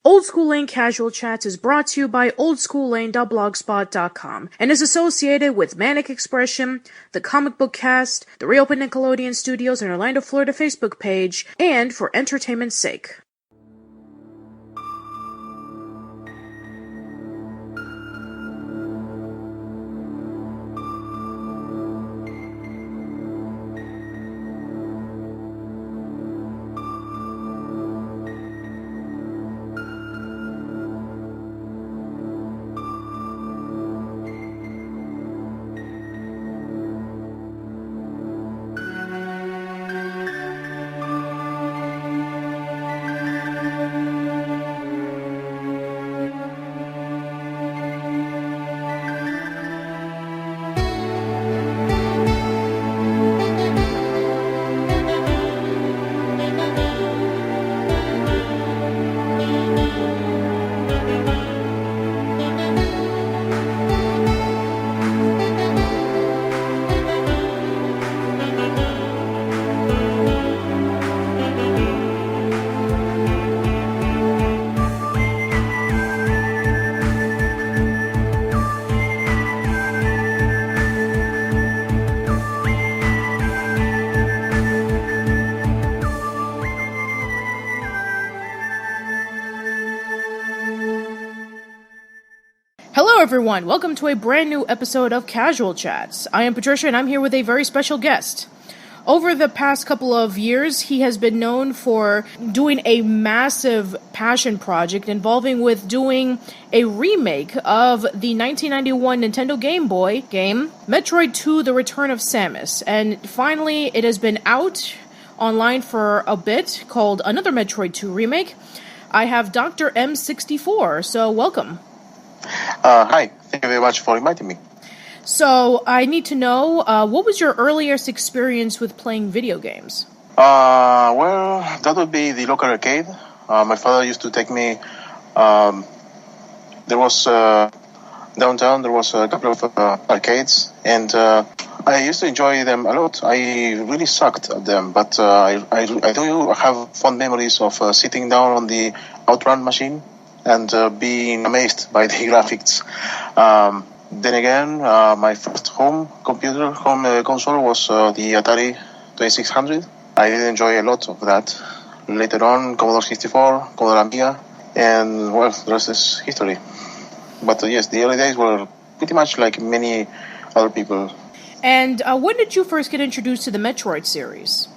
Old School Lane Casual Chats is brought to you by oldschoollane.blogspot.com and is associated with Manic Expression, the Comic Book Cast, the Reopen Nickelodeon Studios in Orlando, Florida Facebook page, and for entertainment's sake. Hello everyone, welcome to a brand new episode of Casual Chats. I am Patricia and I'm here with a very special guest. Over the past couple of years, he has been known for doing a massive passion project involving with doing a remake of the 1991 Nintendo Game Boy game, Metroid II: The Return of Samus. And finally, it has been out online for a bit, called Another Metroid II Remake. I have DoctorM64, so welcome. Hi, thank you very much for inviting me. So, I need to know, what was your earliest experience with playing video games? Well, that would be the local arcade. My father used to take me, there was, downtown, there was a couple of arcades, and I used to enjoy them a lot. I really sucked at them, but I do have fond memories of sitting down on the Outrun machine and being amazed by the graphics. Then again, my first home console was the Atari 2600. I did enjoy a lot of that. Later on, Commodore 64, Commodore Amiga, and well, the rest is history. But yes, the early days were pretty much like many other people. And when did you first get introduced to the Metroid series?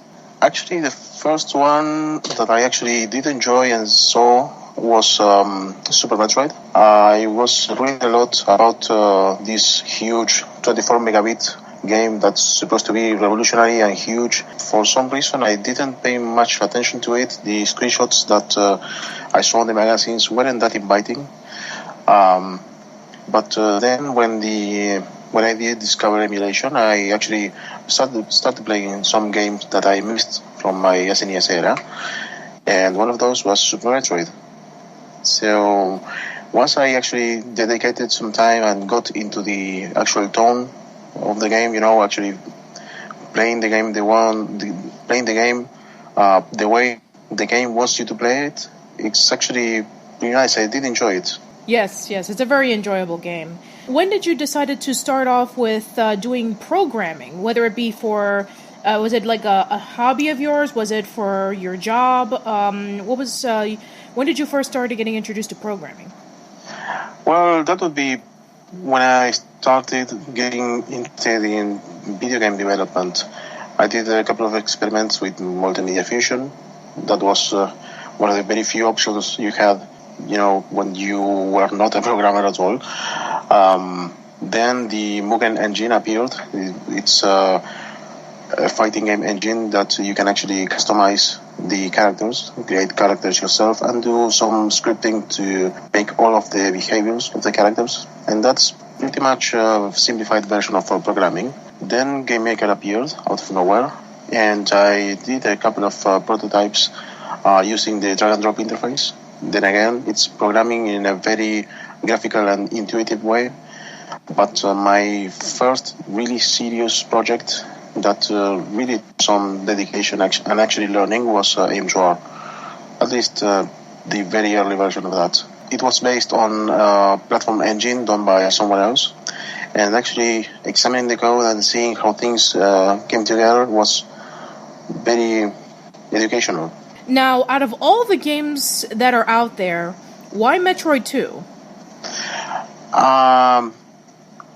Actually, the first one that I actually did enjoy and saw was Super Metroid. I was reading a lot about this huge 24 megabit game that's supposed to be revolutionary and huge. For some reason, I didn't pay much attention to it. The screenshots that I saw in the magazines weren't that inviting. But then when I did discover emulation, I actually started playing some games that I missed from my SNES era. And one of those was Super Metroid. So once I actually dedicated some time and got into the actual tone of the game, actually playing the game the way the game wants you to play it, it's actually pretty nice. I did enjoy it. Yes, it's a very enjoyable game. When did you decide to start off with doing programming, whether it be for... was it like a hobby of yours? Was it for your job? When did you first start getting introduced to programming? Well, that would be when I started getting interested in video game development. I did a couple of experiments with multimedia fusion. That was one of the very few options you had, when you were not a programmer at all. Then the Mugen engine appeared. It's a fighting game engine that you can actually customize the characters, create characters yourself, and do some scripting to make all of the behaviors of the characters. And that's pretty much a simplified version of programming. Then Game Maker appeared out of nowhere, and I did a couple of prototypes using the drag and drop interface. Then again, it's programming in a very graphical and intuitive way. But my first really serious project that really some dedication and actually learning was aim to R. At least the very early version of that. It was based on a platform engine done by someone else, and actually examining the code and seeing how things came together was very educational. Now, out of all the games that are out there, why Metroid II?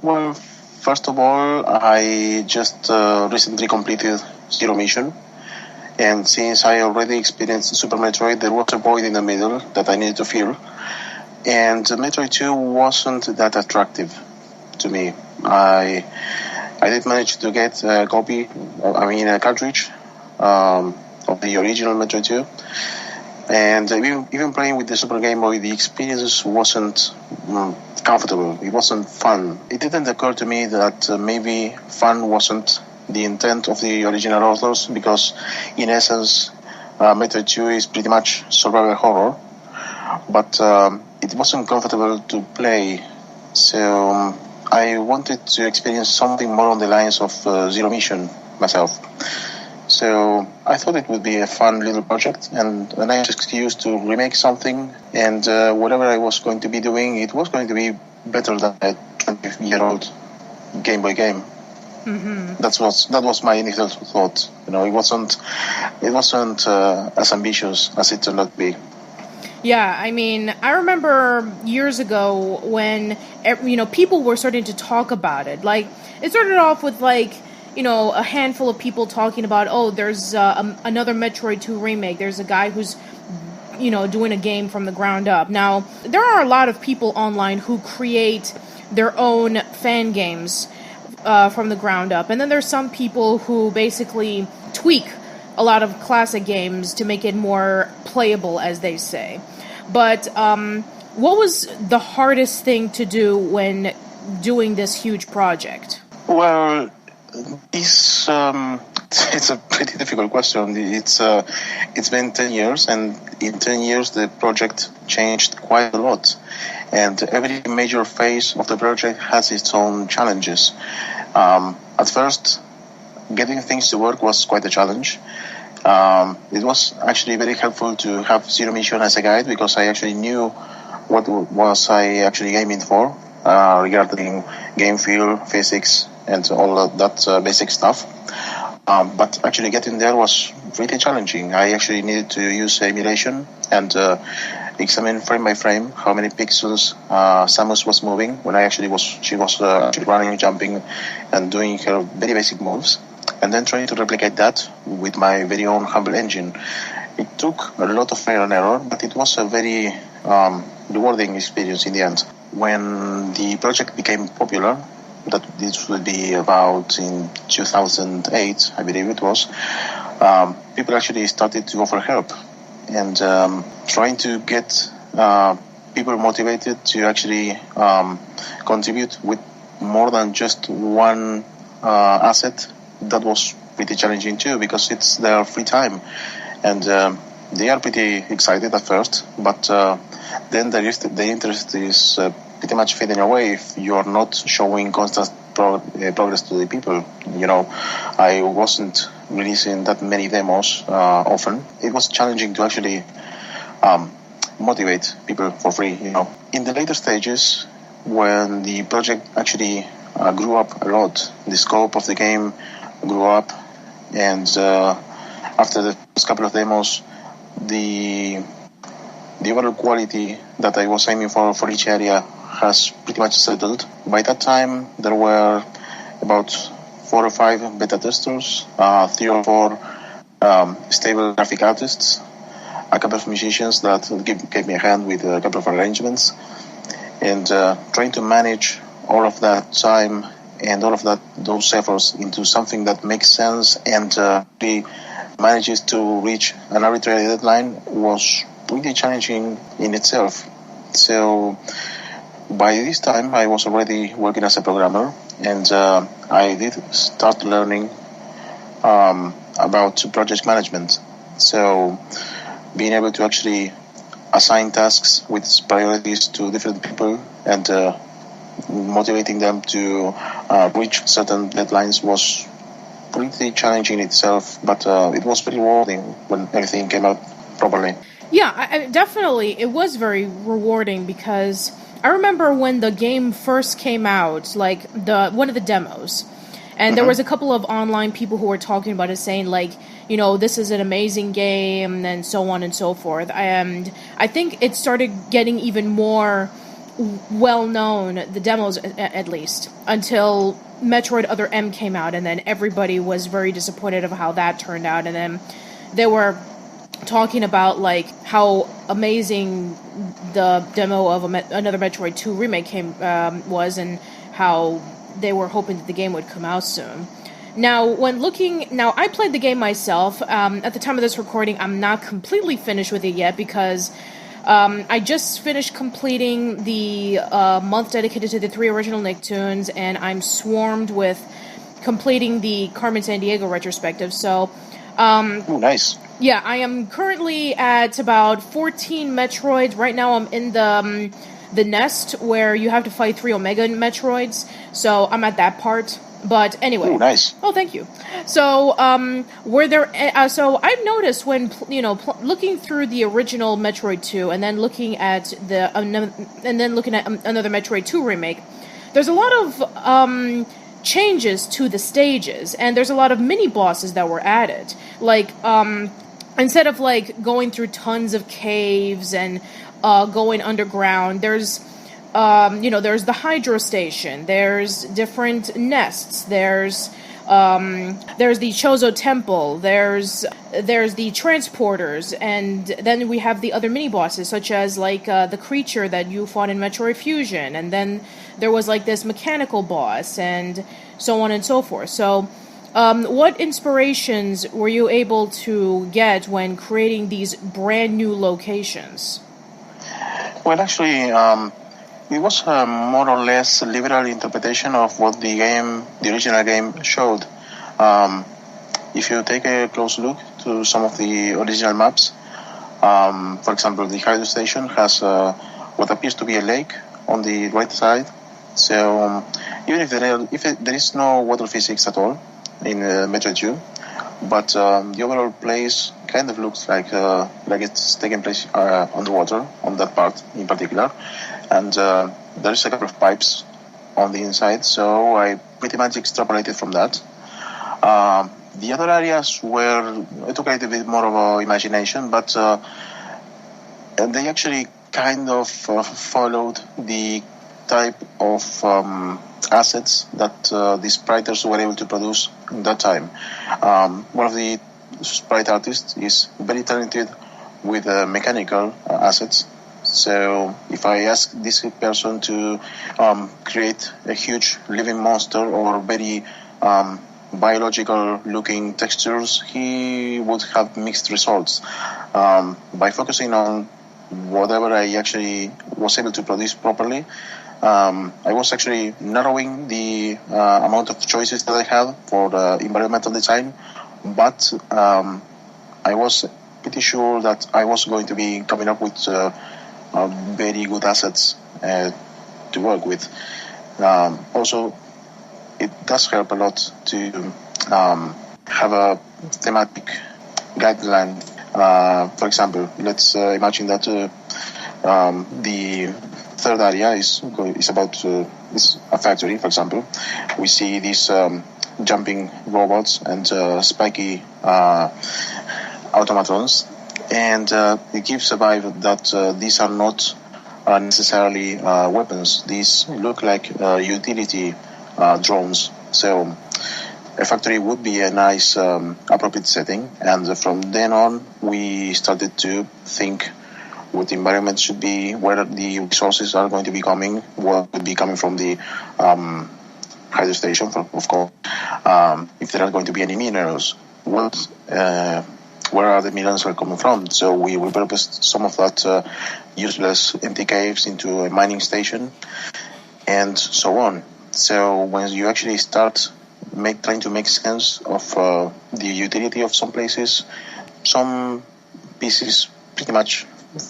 Well, first of all, I just recently completed Zero Mission, and since I already experienced Super Metroid, there was a void in the middle that I needed to fill, and Metroid 2 wasn't that attractive to me. I did manage to get a copy, a cartridge of the original Metroid 2, and even playing with the Super Game Boy, the experience wasn't comfortable. It wasn't fun. It didn't occur to me that maybe fun wasn't the intent of the original authors, because in essence, Metroid 2 is pretty much survival horror, but it wasn't comfortable to play. So I wanted to experience something more on the lines of Zero Mission myself. So I thought it would be a fun little project and a nice excuse to remake something, and whatever I was going to be doing, it was going to be better than a 20-year-old Game Boy game. Mm-hmm. That was my initial thought. It wasn't as ambitious as it turned out to be. Yeah, I remember years ago when, people were starting to talk about it. Like, it started off with, a handful of people talking about, there's another Metroid II remake. There's a guy who's, doing a game from the ground up. Now, there are a lot of people online who create their own fan games from the ground up. And then there's some people who basically tweak a lot of classic games to make it more playable, as they say. But what was the hardest thing to do when doing this huge project? Well, it's a pretty difficult question. It's been 10 years, and in 10 years the project changed quite a lot. And every major phase of the project has its own challenges. At first, getting things to work was quite a challenge. It was actually very helpful to have Zero Mission as a guide, because I actually knew what was I actually aiming for regarding game feel, physics, and all of that basic stuff. But actually getting there was really challenging. I actually needed to use emulation and examine frame by frame how many pixels Samus was moving when she was actually running, jumping, and doing her very basic moves, and then trying to replicate that with my very own humble engine. It took a lot of trial and error, but it was a very rewarding experience in the end. When the project became popular, that this would be about in 2008, I believe it was, people actually started to offer help, and trying to get people motivated to actually contribute with more than just one asset. That was pretty challenging too, because it's their free time, and they are pretty excited at first, but then the interest is pretty much fading away if you are not showing constant progress to the people. I wasn't releasing that many demos often. It was challenging to actually motivate people for free. In the later stages, when the project actually grew up a lot, the scope of the game grew up, and after the first couple of demos, the overall quality that I was aiming for each area has pretty much settled. By that time, there were about 4 or 5 beta testers, 3 or 4 stable graphic artists, a couple of musicians that gave me a hand with a couple of arrangements, and trying to manage all of that time and all of those efforts into something that makes sense and really manages to reach an arbitrary deadline was pretty challenging in itself. So by this time, I was already working as a programmer, and I did start learning about project management. So being able to actually assign tasks with priorities to different people and motivating them to reach certain deadlines was pretty challenging in itself, but it was pretty rewarding when everything came out properly. Yeah, definitely. It was very rewarding because I remember when the game first came out, like one of the demos, and there was a couple of online people who were talking about it, saying like, this is an amazing game, and so on and so forth. And I think it started getting even more well known, the demos at least, until Metroid Other M came out, and then everybody was very disappointed of how that turned out, and then they were talking about like how amazing the demo of Another Metroid II Remake was, and how they were hoping that the game would come out soon. Now, I played the game myself. At the time of this recording, I'm not completely finished with it yet because I just finished completing the month dedicated to the 3 original Nicktoons, and I'm swarmed with completing the Carmen Sandiego retrospective. So, oh, nice. Yeah, I am currently at about 14 Metroids. Right now I'm in the nest where you have to fight 3 Omega Metroids. So I'm at that part. But anyway. Oh, nice. Oh, thank you. So, so I've noticed when, looking through the original Metroid 2 and then looking at Another Metroid 2 remake, there's a lot of changes to the stages, and there's a lot of mini bosses that were added. Like, instead of like going through tons of caves and going underground, there's the hydro station, there's different nests, there's the Chozo Temple, there's the transporters, and then we have the other mini bosses, such as like the creature that you fought in Metroid Fusion, and then there was like this mechanical boss, and so on and so forth. So, what inspirations were you able to get when creating these brand new locations? Well, actually, it was a more or less liberal interpretation of what the original game showed. If you take a close look to some of the original maps, for example, the hydro station has what appears to be a lake on the right side. So even if there is no water physics at all in Metroid 2, but the overall place kind of looks like it's taking place underwater on that part in particular, and there is a couple of pipes on the inside, so I pretty much extrapolated from that. The other areas were, I took a little bit more of an imagination, but they actually kind of followed the type of assets that the spriters were able to produce in that time. One of the sprite artists is very talented with mechanical assets. So if I ask this person to create a huge living monster or very biological looking textures, he would have mixed results. By focusing on whatever I actually was able to produce properly, I was actually narrowing the amount of choices that I had for environmental design, but I was pretty sure that I was going to be coming up with very good assets to work with. Also, it does help a lot to have a thematic guideline. For example, let's imagine that the third area is a factory, for example. We see these jumping robots and spiky automatons, and it gives a vibe that these are not necessarily weapons. These look like utility drones. So a factory would be a nice appropriate setting, and from then on we started to think what the environment should be, where the resources are going to be coming, what would be coming from the hydro station, of course, if there are going to be any minerals, where are the minerals are coming from. So we repurposed some of that useless empty caves into a mining station, and so on. So when you actually start trying to make sense of the utility of some places, some pieces pretty much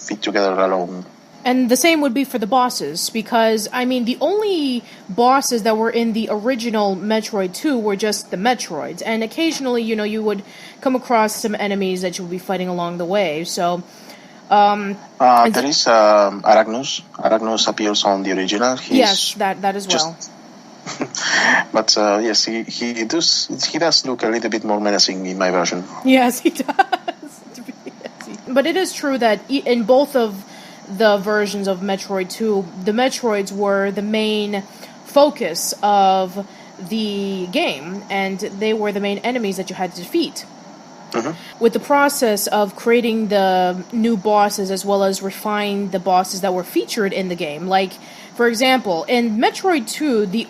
fit together alone. And the same would be for the bosses, because, I mean, the only bosses that were in the original Metroid 2 were just the Metroids, and occasionally, you would come across some enemies that you would be fighting along the way. So, There is Arachnus. Arachnus appears on the original. Yes, that as well. But yes, he does look a little bit more menacing in my version. Yes, he does. But it is true that in both of the versions of Metroid 2, the Metroids were the main focus of the game, and they were the main enemies that you had to defeat. Mm-hmm. With the process of creating the new bosses as well as refine the bosses that were featured in the game, like, for example, in Metroid 2, the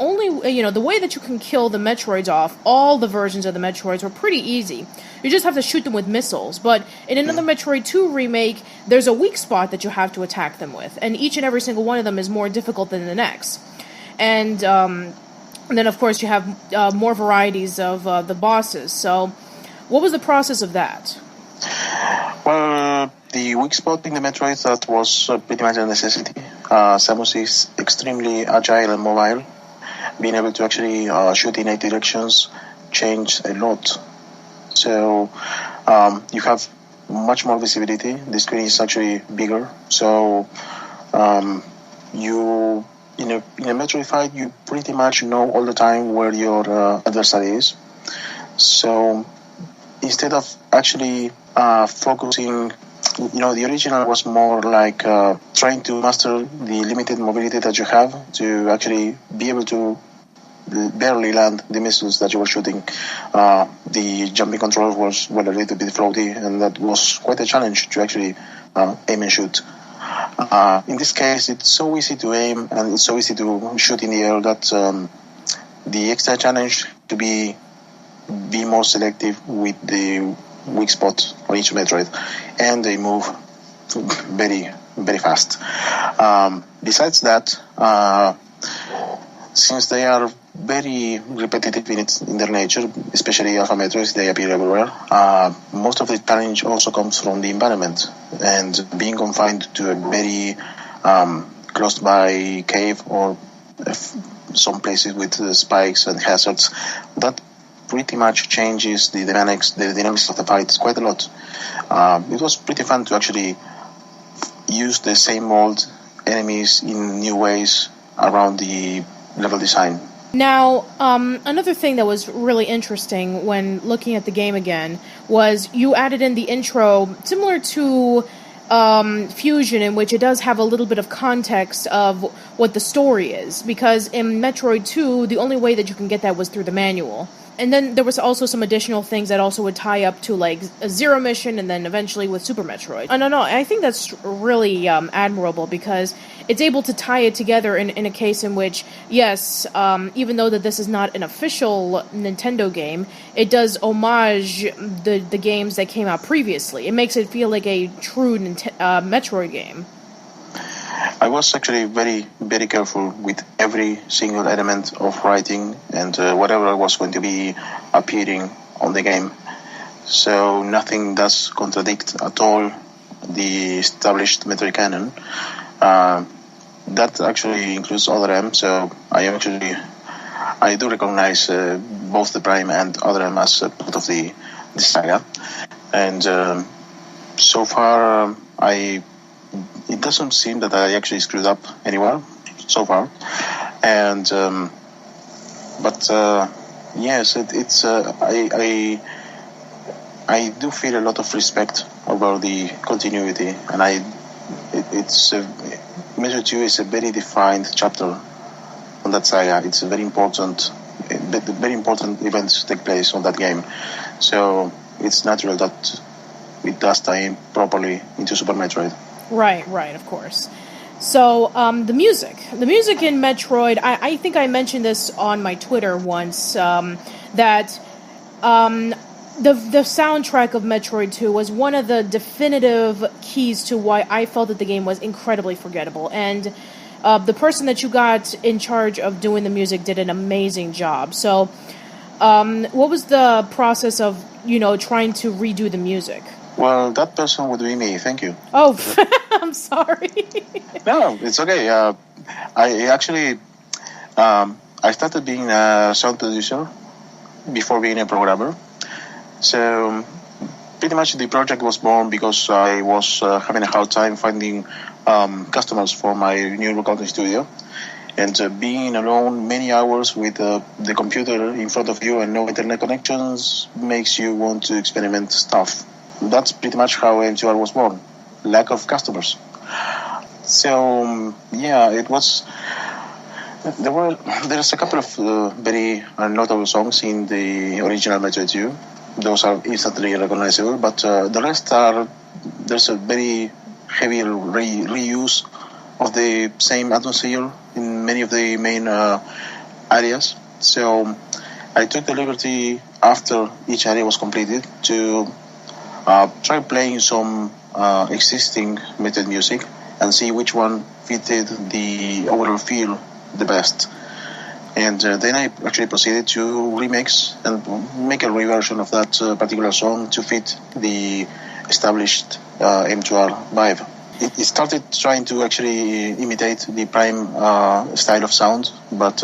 way that you can kill the Metroids off, all the versions of the Metroids were pretty easy. You just have to shoot them with missiles. But in Another Metroid 2 remake, there's a weak spot that you have to attack them with, and each and every single one of them is more difficult than the next. And then, of course, you have more varieties of the bosses. So, what was the process of that? Well, the weak spot in the Metroid, that was pretty much a necessity. Samus is extremely agile and mobile. Being able to actually shoot in 8 directions changed a lot. So you have much more visibility. The screen is actually bigger. So you in a Metroid fight, you pretty much know all the time where your adversary is. So instead of actually focusing, the original was more like trying to master the limited mobility that you have to actually be able to barely land the missiles that you were shooting. The jumping control was a little bit floaty, and that was quite a challenge to actually aim and shoot. In this case, it's so easy to aim and it's so easy to shoot in the air that the extra challenge to be more selective with the weak spot on each Metroid, and they move very, very fast. Besides that, since they are very repetitive in their nature, especially Alpha Metroids, they appear everywhere. Most of the challenge also comes from the environment, and being confined to a very closed by cave or some places with spikes and hazards, that pretty much changes the dynamics of the fight quite a lot. It was pretty fun to actually use the same old enemies in new ways around the level design. Now, another thing that was really interesting when looking at the game again was you added in the intro, similar to Fusion, in which it does have a little bit of context of what the story is, because in Metroid 2, the only way that you can get that was through the manual. And then there was also some additional things that also would tie up to, like, a Zero mission, and then eventually with Super Metroid. I think that's really admirable, because it's able to tie it together in a case in which, yes, even though that this is not an official Nintendo game, it does homage the games that came out previously. It makes it feel like a true Metroid game. I was actually very, very careful with every single element of writing and whatever was going to be appearing on the game. So nothing does contradict at all the established Metroid canon. That actually includes Other M, so I do recognize both the Prime and Other M as part of the saga. And so far, it doesn't seem that I actually screwed up anywhere so far, and yes, I do feel a lot of respect over the continuity, and Metroid 2 is a very defined chapter on that saga. It's a very important events take place on that game, so it's natural that it does tie in properly into Super Metroid. Right, of course. So, the music in Metroid, I think I mentioned this on my Twitter once, that the soundtrack of Metroid 2 was one of the definitive keys to why I felt that the game was incredibly forgettable, and the person that you got in charge of doing the music did an amazing job. So, what was the process of, trying to redo the music? Well, that person would be me. Thank you. Oh, I'm sorry. No, it's okay. I actually, I started being a sound producer before being a programmer. So pretty much the project was born because I was having a hard time finding customers for my new recording studio. And being alone many hours with the computer in front of you and no internet connections makes you want to experiment stuff. That's pretty much how MTR was born. Lack of customers. So, it was... There's a couple of very notable songs in the original Metroid II. Those are instantly recognizable, but the rest there's a very heavy reuse of the same atmosphere in many of the main areas. So I took the liberty after each area was completed to try playing some existing Metroid music and see which one fitted the overall feel the best. And then I actually proceeded to remix and make a reversion of that particular song to fit the established M2R vibe. It started trying to actually imitate the Prime style of sound, but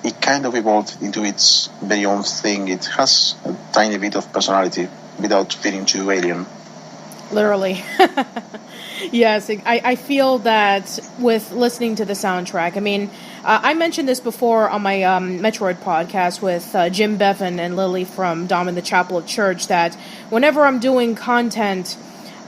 it kind of evolved into its very own thing. It has a tiny bit of personality without feeling too alien. Literally. Yes, I feel that with listening to the soundtrack. I mean, I mentioned this before on my Metroid podcast with Jim Bevan and Lily from Dom in the Chapel of Church, that whenever I'm doing content,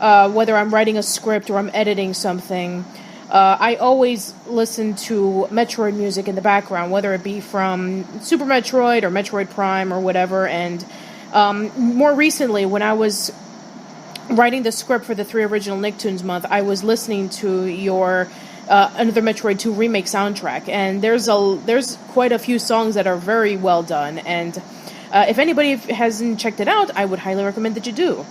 whether I'm writing a script or I'm editing something, I always listen to Metroid music in the background, whether it be from Super Metroid or Metroid Prime or whatever. And more recently, when I was writing the script for the 3 original Nicktoons month, I was listening to your Another Metroid II Remake soundtrack, and there's quite a few songs that are very well done, and if anybody hasn't checked it out, I would highly recommend that you do.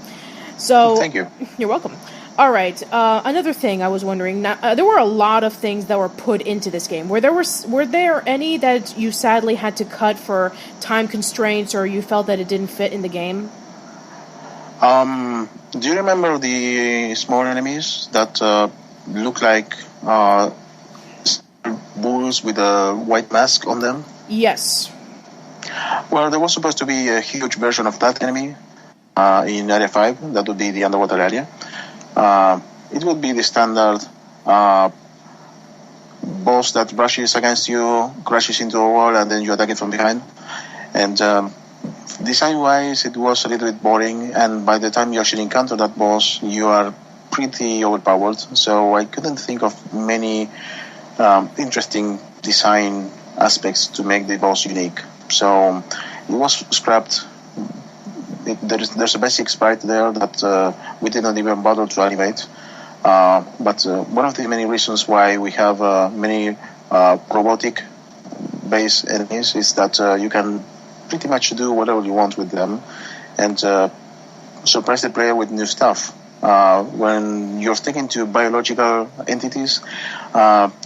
So, thank you. You're welcome. All right, another thing I was wondering, there were a lot of things that were put into this game. Were there any that you sadly had to cut for time constraints, or you felt that it didn't fit in the game? Do you remember the small enemies that look like bulls with a white mask on them? Yes. Well, there was supposed to be a huge version of that enemy in Area 5. That would be the underwater area. It would be the standard boss that brushes against you, crashes into a wall, and then you attack it from behind. And design-wise, it was a little bit boring, and by the time you actually encounter that boss, you are pretty overpowered. So I couldn't think of many interesting design aspects to make the boss unique. So it was scrapped. There's a basic sprite there that we didn't even bother to animate. But one of the many reasons why we have many robotic-based enemies is that you can pretty much do whatever you want with them and surprise the player with new stuff. When you're sticking to biological entities,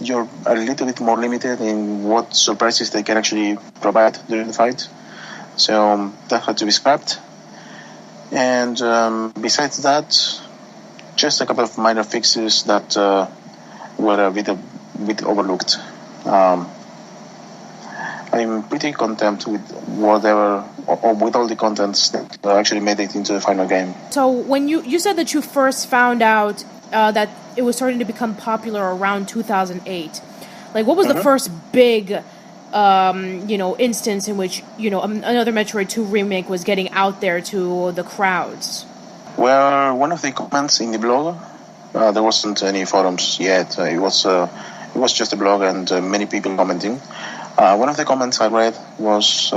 you're a little bit more limited in what surprises they can actually provide during the fight. So that had to be scrapped. And besides that, just a couple of minor fixes that were a bit overlooked. I'm pretty content with whatever, or with all the contents that actually made it into the final game. So when you said that you first found out that it was starting to become popular around 2008, like what was the first big, instance in which, Another Metroid 2 Remake was getting out there to the crowds? Well, one of the comments in the blog, there wasn't any forums yet. It was just a blog and many people commenting. One of the comments I read was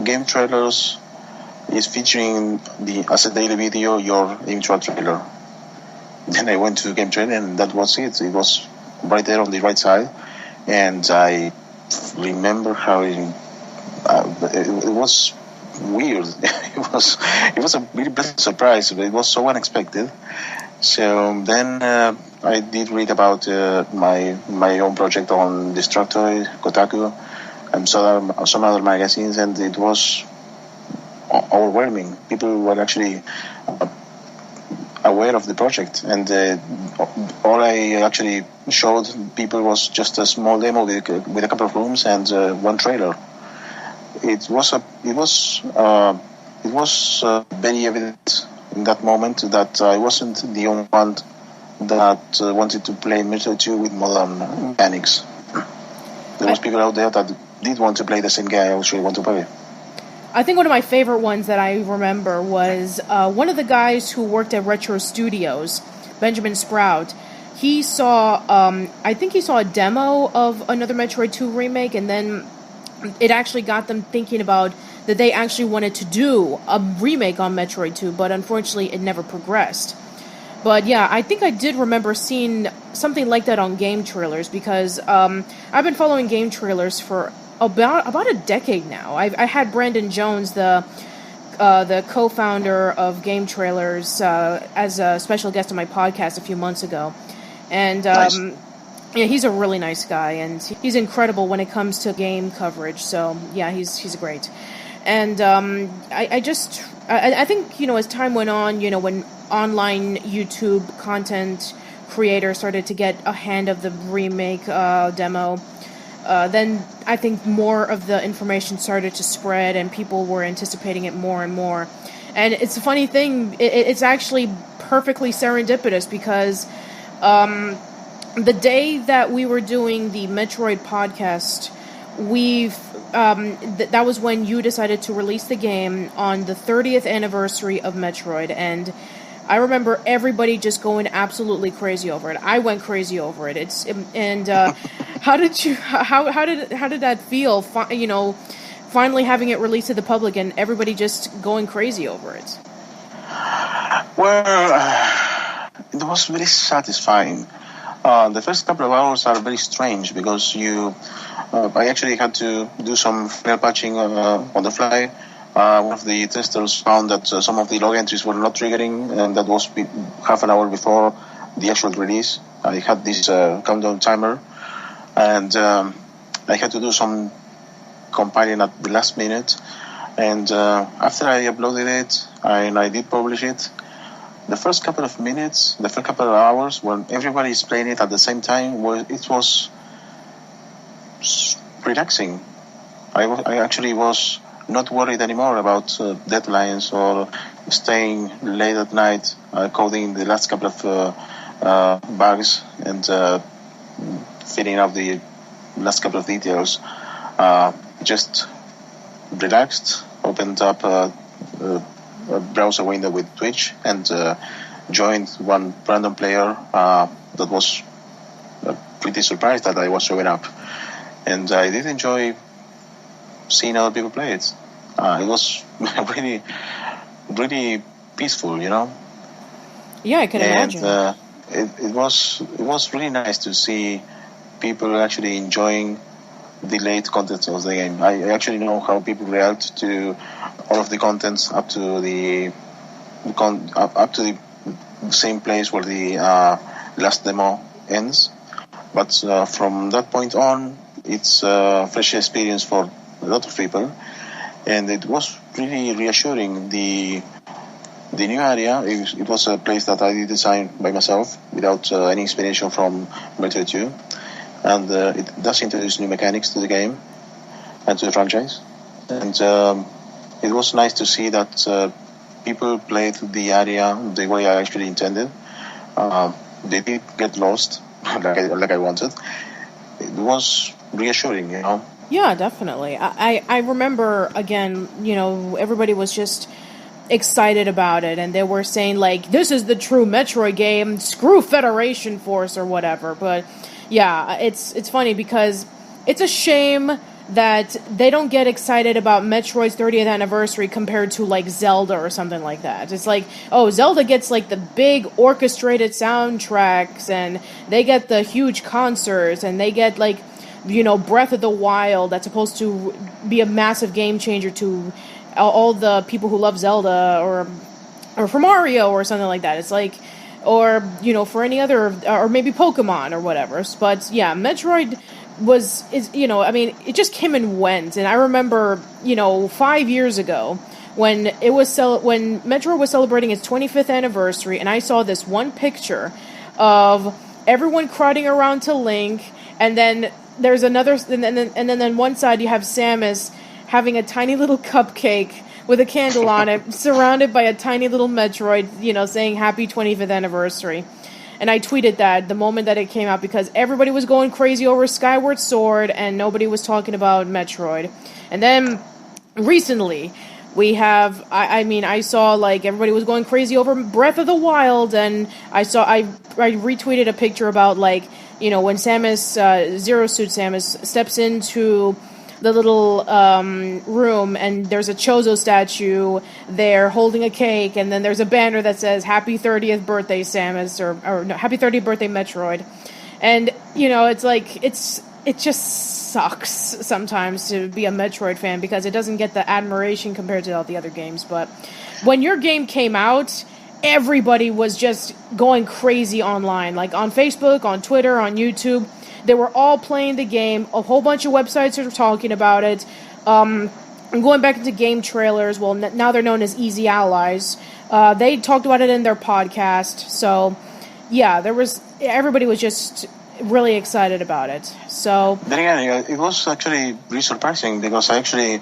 game trailers is featuring as a daily video your intro trailer. Then I went to game trailer and that was it. It was right there on the right side, and I remember how it was weird. it was a really pleasant surprise. But it was so unexpected. So then I did read about my own project on Destructoid, Kotaku, and some other magazines, and it was overwhelming. People were actually aware of the project, and all I actually showed people was just a small demo with a couple of rooms and one trailer. It was very evident in that moment that I wasn't the only one that wanted to play Metroid 2 with modern mechanics. There was people out there that did want to play the same game I actually want to play. I think one of my favorite ones that I remember was one of the guys who worked at Retro Studios, Benjamin Sprout. He saw, I think he saw a demo of Another Metroid 2 remake, and then it actually got them thinking about that they actually wanted to do a remake on Metroid 2, but unfortunately it never progressed. But yeah, I think I did remember seeing something like that on game trailers, because I've been following game trailers for about a decade now. I had Brandon Jones, the co-founder of Game Trailers, as a special guest on my podcast a few months ago, and Nice. yeah, he's a really nice guy, and he's incredible when it comes to game coverage. So yeah, he's great, and I think, you know, as time went on, you know, when online YouTube content creators started to get a hand of the remake demo. Then I think more of the information started to spread, and people were anticipating it more and more. And it's a funny thing, it's actually perfectly serendipitous, because the day that we were doing the Metroid podcast, that was when you decided to release the game on the 30th anniversary of Metroid, and I remember everybody just going absolutely crazy over it. I went crazy over it. How did that feel? You know, finally having it released to the public and everybody just going crazy over it. Well, it was very satisfying. The first couple of hours are very strange because I actually had to do some final patching on the fly. One of the testers found that some of the log entries were not triggering, and that was half an hour before the actual release. I had this countdown timer, and I had to do some compiling at the last minute. And after I uploaded it and I did publish it, the first couple of minutes, the first couple of hours, when everybody is playing it at the same time, it was relaxing. I actually was not worried anymore about deadlines or staying late at night coding the last couple of bugs and filling out the last couple of details. Just relaxed, opened up a browser window with Twitch, and joined one random player that was pretty surprised that I was showing up. And I did enjoy seeing other people play it. It was really, really peaceful, you know. Yeah, I can imagine. It was really nice to see people actually enjoying the late content of the game. I actually know how people react to all of the contents up to the same place where the last demo ends. But from that point on, it's a fresh experience for a lot of people, and it was really reassuring. The new area, it was a place that I did design by myself without any inspiration from Metroid 2, and it does introduce new mechanics to the game and to the franchise, and it was nice to see that people played the area the way I actually intended. They did get lost like I wanted. It was reassuring, you know. Yeah, definitely. I remember, again, you know, everybody was just excited about it, and they were saying, like, this is the true Metroid game, screw Federation Force or whatever. But yeah, it's funny because it's a shame that they don't get excited about Metroid's 30th anniversary compared to, like, Zelda or something like that. It's like, oh, Zelda gets, like, the big orchestrated soundtracks, and they get the huge concerts, and they get, like, you know, Breath of the Wild, that's supposed to be a massive game changer to all the people who love Zelda, or for Mario or something like that. It's like, or, you know, for any other, or maybe Pokemon or whatever. But yeah, Metroid you know, I mean, it just came and went. And I remember, you know, 5 years ago when when Metroid was celebrating its 25th anniversary, and I saw this one picture of everyone crowding around to Link, and then there's another, and then one side you have Samus having a tiny little cupcake with a candle on it, surrounded by a tiny little Metroid, saying happy 25th anniversary. And I tweeted that the moment that it came out because everybody was going crazy over Skyward Sword and nobody was talking about Metroid. And then recently we have, I saw like everybody was going crazy over Breath of the Wild, and I retweeted a picture about like, when Samus, Zero Suit Samus, steps into the little room and there's a Chozo statue there holding a cake, and then there's a banner that says happy 30th birthday Samus, or no, happy 30th birthday Metroid. And it's like it just sucks sometimes to be a Metroid fan because it doesn't get the admiration compared to all the other games. But when your game came out, everybody was just going crazy online, like on Facebook, on Twitter, on YouTube. They were all playing the game. A whole bunch of websites are talking about it. I'm going back into game trailers. Well, now they're known as Easy Allies. They talked about it in their podcast. So, yeah, everybody was just really excited about it. So then again, it was actually really surprising because I actually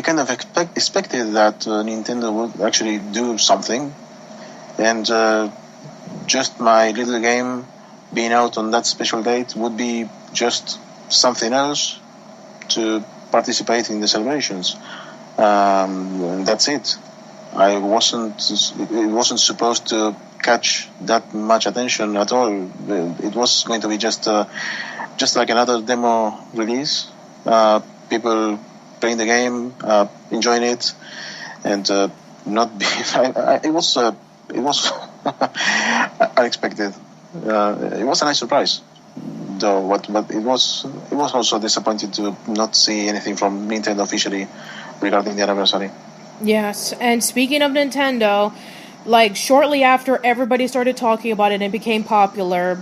kind of expected that Nintendo would actually do something, and just my little game being out on that special date would be just something else to participate in the celebrations. And that's it. It wasn't supposed to catch that much attention at all. It was going to be just like another demo release. People playing the game, enjoying it, and not be. It was unexpected. It was a nice surprise, though. But it was also disappointing to not see anything from Nintendo officially regarding the anniversary. Yes, and speaking of Nintendo, like shortly after everybody started talking about it and it became popular,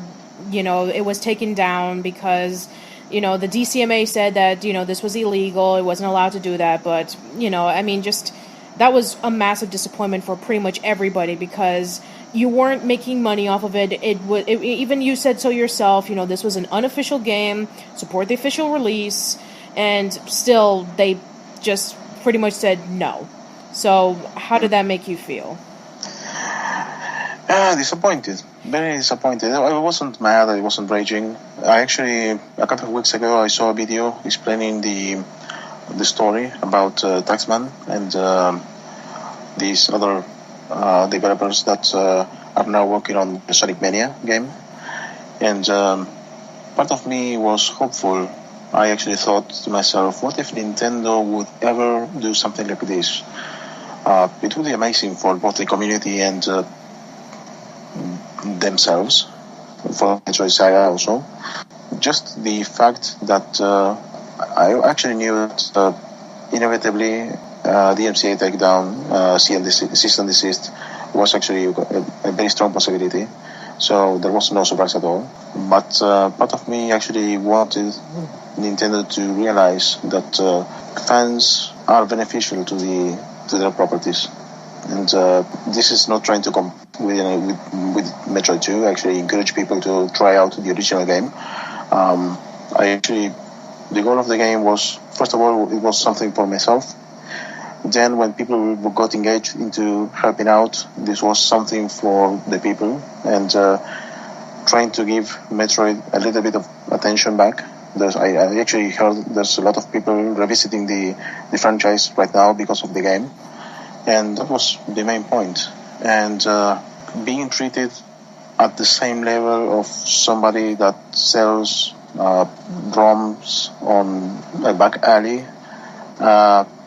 it was taken down because, the DCMA said that, this was illegal, it wasn't allowed to do that, but, that was a massive disappointment for pretty much everybody because you weren't making money off of it. Even you said so yourself, this was an unofficial game, support the official release, and still they just pretty much said no. So how did that make you feel? Disappointed. Very disappointed. I wasn't mad, I wasn't raging. I actually, a couple of weeks ago, I saw a video explaining the story about Taxman and these other developers that are now working on the Sonic Mania game. And part of me was hopeful. I actually thought to myself, what if Nintendo would ever do something like this? It would be amazing for both the community and themselves, for the Metroid saga also. Just the fact that I actually knew that inevitably DMCA takedown, cease and desist was actually a very strong possibility. So there was no surprise at all. But part of me actually wanted Nintendo to realize that fans are beneficial to their properties. And this is not trying to compete with Metroid II. I actually encourage people to try out the original game. The goal of the game was, first of all, it was something for myself. Then when people got engaged into helping out, this was something for the people, and trying to give Metroid a little bit of attention back. I actually heard there's a lot of people revisiting the franchise right now because of the game, and that was the main point. And being treated at the same level of somebody that sells ROMs on a back alley,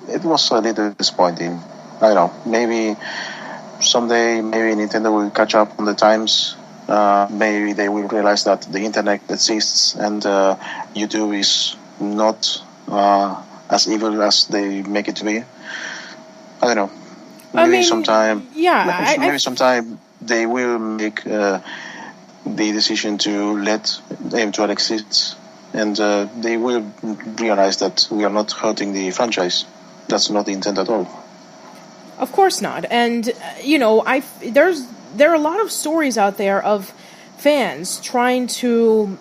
it was a little disappointing. I don't know, maybe someday Nintendo will catch up on the times. Maybe they will realize that the internet exists and YouTube is not as evil as they make it to be. I don't know. Maybe sometime they will make the decision to let M12 exist, and they will realize that we are not hurting the franchise. That's not the intent at all. Of course not. And there are a lot of stories out there of fans trying to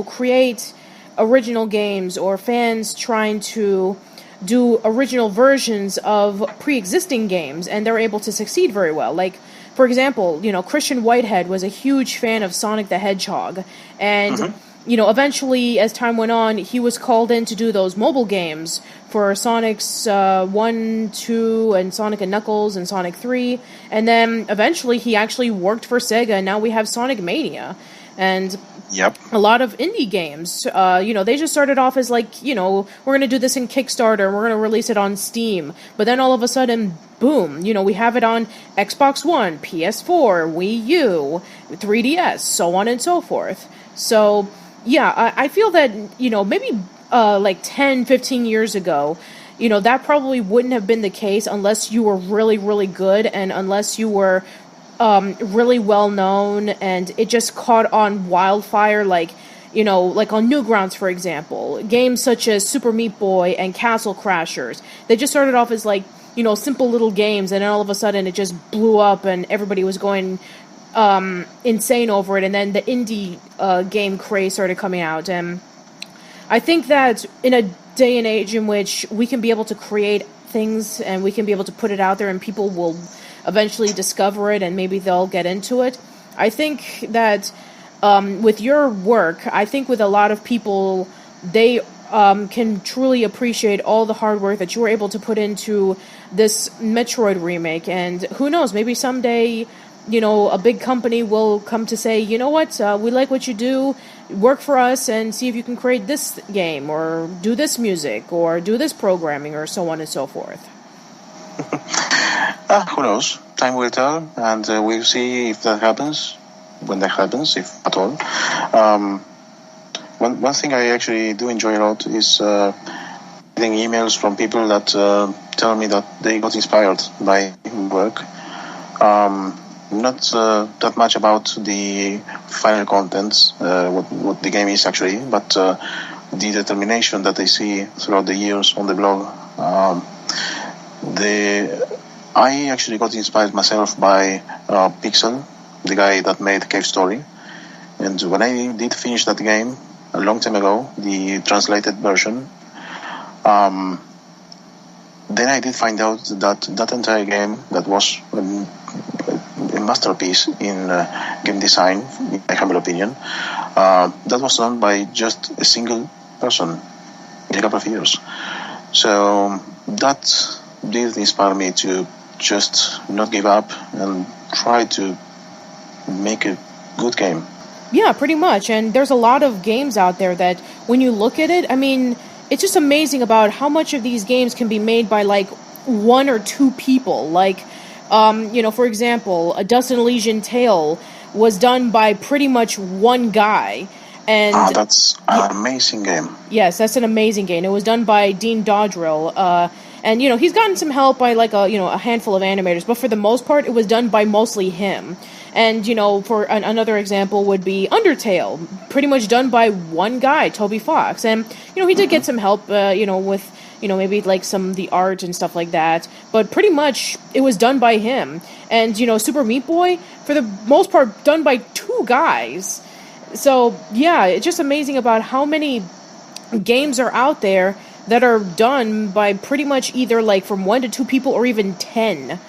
create original games, or fans trying to do original versions of pre-existing games, and they're able to succeed very well. Like, for example, Christian Whitehead was a huge fan of Sonic the Hedgehog, and eventually, as time went on, he was called in to do those mobile games for Sonic's 1, 2, and Sonic and Knuckles and Sonic 3, and then eventually he actually worked for Sega, and now we have Sonic Mania. And a lot of indie games, they just started off as like, we're going to do this in Kickstarter, we're going to release it on Steam. But then all of a sudden, boom, we have it on Xbox One, PS4, Wii U, 3DS, so on and so forth. So, yeah, I feel that, maybe like 10, 15 years ago, that probably wouldn't have been the case unless you were really, really good and unless you were really well known, and it just caught on wildfire, like on Newgrounds, for example. Games such as Super Meat Boy and Castle Crashers, they just started off as like, simple little games, and then all of a sudden it just blew up and everybody was going insane over it, and then the indie game craze started coming out. And I think that in a day and age in which we can be able to create things and we can be able to put it out there and people will eventually discover it and maybe they'll get into it, I think that with your work, I think with a lot of people, they can truly appreciate all the hard work that you were able to put into this Metroid remake. And who knows, maybe someday, a big company will come to say, you know what, we like what you do, work for us and see if you can create this game or do this music or do this programming or so on and so forth. Who knows? Time will tell, and we'll see if that happens, when that happens, if at all. One thing I actually do enjoy a lot is getting emails from people that tell me that they got inspired by work. Not that much about the final contents, what the game is actually, but the determination that I see throughout the years on the blog. I actually got inspired myself by Pixel, the guy that made Cave Story. And when I did finish that game a long time ago, the translated version, then I did find out that that entire game, that was a masterpiece in game design, in my humble opinion, that was done by just a single person in a couple of years. So that did inspire me to just not give up and try to make a good game. Yeah, pretty much. And there's a lot of games out there that when you look at it, I mean, it's just amazing about how much of these games can be made by like one or two people. Like, for example, A Dust and Elysian Tale was done by pretty much one guy. And that's an amazing game. Yes, that's an amazing game. It was done by Dean Dodrill. And, he's gotten some help by, like, a handful of animators. But for the most part, it was done by mostly him. And, for another example would be Undertale. Pretty much done by one guy, Toby Fox. And, he did get some help, with, maybe, like, some of the art and stuff like that. But pretty much, it was done by him. And, Super Meat Boy, for the most part, done by two guys. So, yeah, it's just amazing about how many games are out there that are done by pretty much either like from 1 to 2 people or even 10.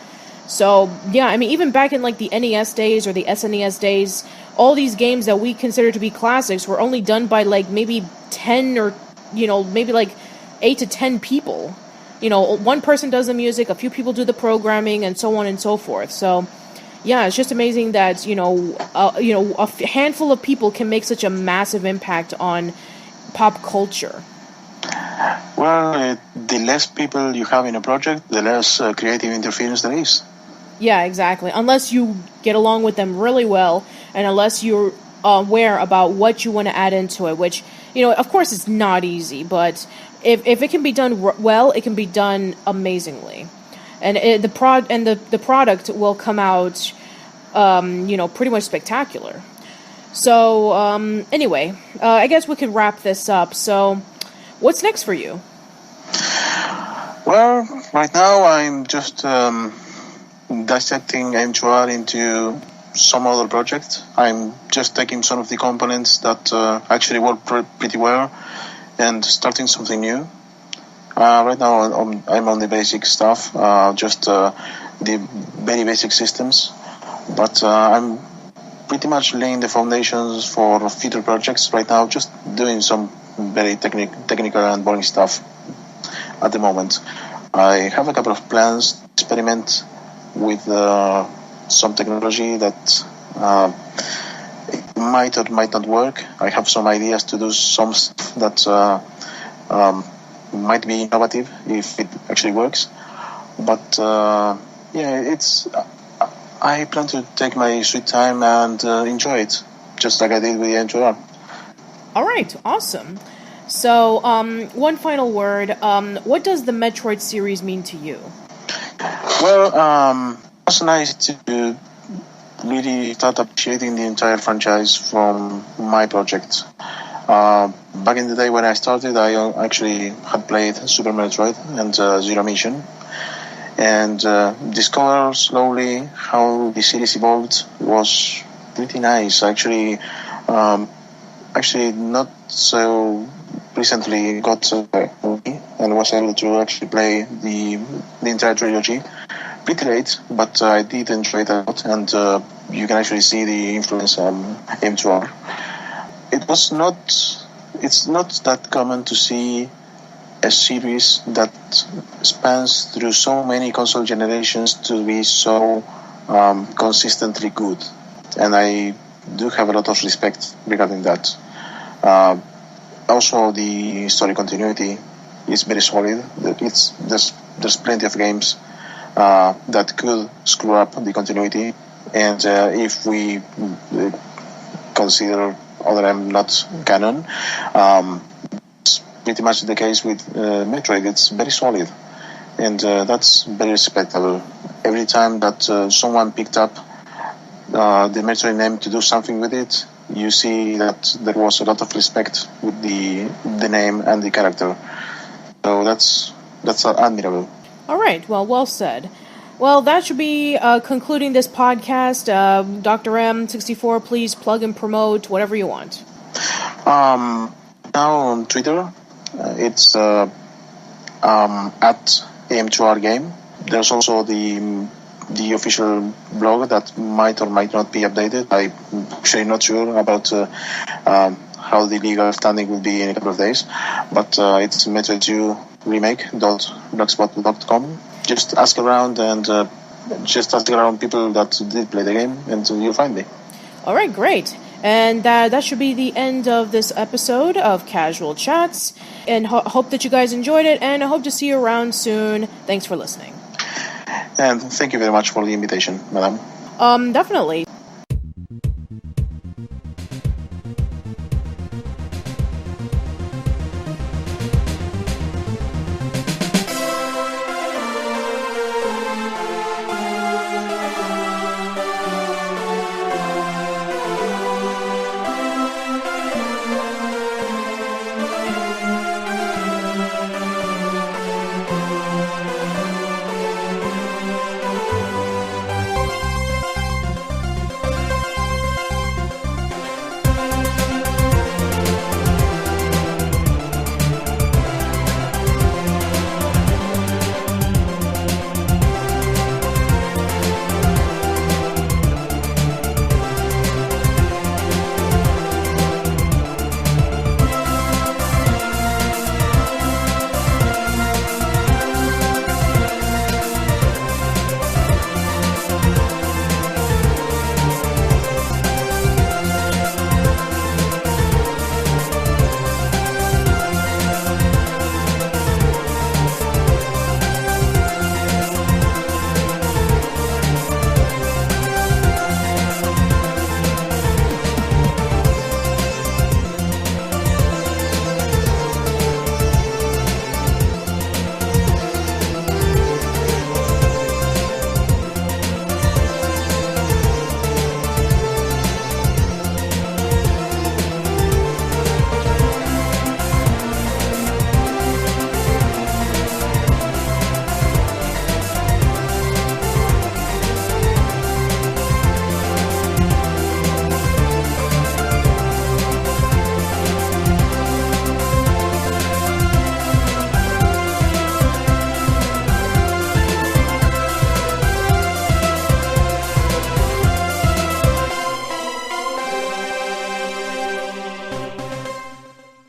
So, yeah, I mean, even back in like the NES days or the SNES days, all these games that we consider to be classics were only done by like maybe 10 or, maybe like 8 to 10 people. One person does the music, a few people do the programming, and so on and so forth. So, yeah, it's just amazing that, a handful of people can make such a massive impact on pop culture. Well, the less people you have in a project, the less creative interference there is. Yeah, exactly. Unless you get along with them really well, and unless you're aware about what you want to add into it, which, of course it's not easy, but if it can be done well, it can be done amazingly. And the product will come out, pretty much spectacular. So, anyway, I guess we can wrap this up. So, what's next for you? Well, right now I'm just dissecting M2R into some other project. I'm just taking some of the components that actually work pretty well and starting something new. Right now, I'm on the basic stuff, just the very basic systems. But I'm pretty much laying the foundations for future projects right now, just doing some very technical and boring stuff at the moment. I have a couple of plans to experiment with some technology that it might or might not work. I have some ideas to do some stuff that might be innovative if it actually works. But I plan to take my sweet time and enjoy it, just like I did with the M2R. All right, awesome. So, one final word. What does the Metroid series mean to you? Well, it's nice to really start appreciating the entire franchise from my project. Back in the day when I started, I actually had played Super Metroid and Zero Mission, and discover slowly how the series evolved was pretty nice. Actually, not so recently got and was able to actually play the entire trilogy. Pretty late, but I did enjoy it a lot, and you can actually see the influence on M2R. It's not that common to see a series that spans through so many console generations to be so consistently good, and I do have a lot of respect regarding that. Also, the story continuity is very solid. There's plenty of games that could screw up the continuity, and if we consider ODRM not canon, it's pretty much the case with Metroid. It's very solid, and that's very respectable. Every time that someone picked up the Metroid name to do something with it, you see that there was a lot of respect with the name and the character. So that's admirable. All right, well said. Well, that should be concluding this podcast. DoctorM64, please plug and promote whatever you want. Now on Twitter, it's at AM2R Game. There's also the official blog that might or might not be updated. I'm actually not sure about how the legal standing will be in a couple of days, but it's Metroid II Remake.blogspot.com. Just ask around people that did play the game, and you'll find me. All right, great. And that should be the end of this episode of Casual Chats. And hope that you guys enjoyed it, and I hope to see you around soon. Thanks for listening. And thank you very much for the invitation, madam. Definitely.